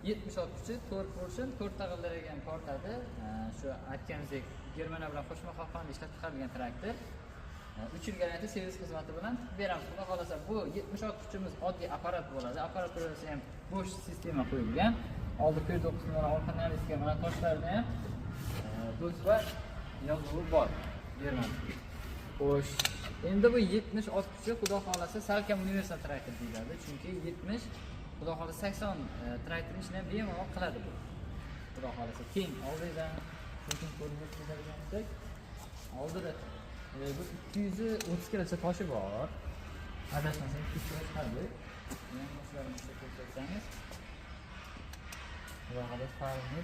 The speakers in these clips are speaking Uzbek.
76 kuchi, 4 portion, 4 tag'ildirilgan tortadi. Shu aytganimizdek Germaniya bilan qo'shma xalqonda ishlab chiqarilgan traktor. 3 yil garantiya servis xizmati bilan beramiz. Xudo xolasa bu 76 kuchimiz oddiy apparat bo'ladi. Apparaturasi ham bo'sh sistema qo'yilgan. Oldi 9 nol, orqa nariga mana toshlarni ham do'z va yozuvi bor. Germaniya. Xo'sh, endi bu 76 kuchi xudo xolasa salkam universal traktor deyiladi. Chunki 70 xudo xolasa 80 traktor ishini ham bemalol qiladi bu. Xudo xolasa keng oldidan lekin ko'rib o'tganimizda oldida bu 230 kilocha toshi bor. Adashmasam 200 kilo chiqadi. Men mashlarni ko'rsatsangiz. Xudo xolasa farqini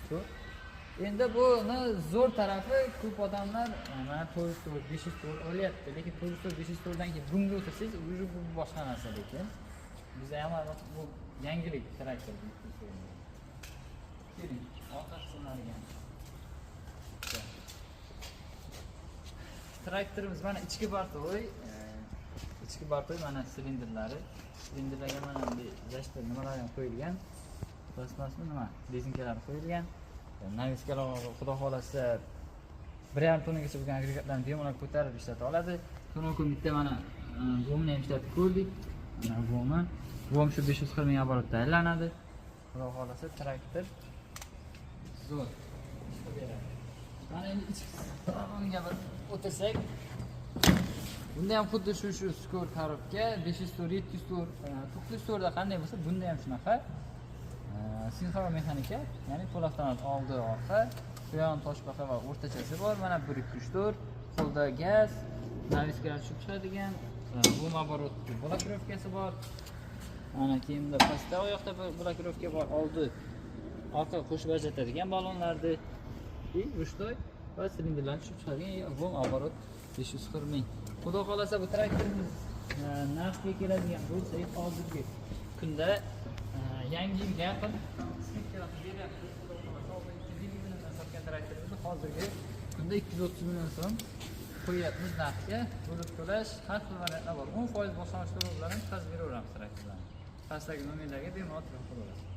200. Endi buni zo'r tarafi ko'p odamlar mana 400, 500 olyapti, lekin 400, 500 dan keyin bunga o'tsangiz, bu boshqa narsa lekin. Bizda ham bu yangilik traktor. Keling, orqa qismlariga. Traktorimiz mana ichki bartoy, mana silindrlari. Silindrlarga mana bunday zashtir nimalar ham qo'yilgan. Plasmasmi nima? Rezinkalar qo'yilgan. Naviskalar xudo xolasa 1,5 tonagacha bo'lgan agregatlarni bemalol ko'tarib ishlata oladi. To'nokun bitta mana g'omni ham ishlatib ko'rdik. Mana g'omi. G'om shu 540 ming оборотda aylanadi. Xudo xolasa traktor zo'r. Mana endi ichki tarafga bir o'tirsak, bunda ham xuddi shu skor tarafga 500 tur, 700 tur, 900 turda qanday bo'lsa, bunda ham shunaqa. Sinxron mexanika, ya'ni po'latdan oldi orqa, buyon toshbaqa va o'rtachasi bor. Mana 1-2-3-4, qo'lda gaz, naviskalar tushib chiqadigan, bu оборот blokirovkasi bor. Mana keyinda pastda oyoqda blokirovka bor, oldi orqa qo'shib ajratadigan balonlarni, rushtoy va silindrlar tushib chiqadigan bu оборот 540 ming. Xudo xolasa bu traktorimiz narxga keladigan bo'lsa, hozirgi kunda yangi yilga yaqin hozirgi kunda 230 million so'm qo'yapmiz narxga. Bo'lib to'lash har xil variantlar bor. 10% boshlang'ich to'lovlarni o'tkazib beraveramiz traktorlarni. Pastdagi nomerlarga bemalol telefon qilaverasiz.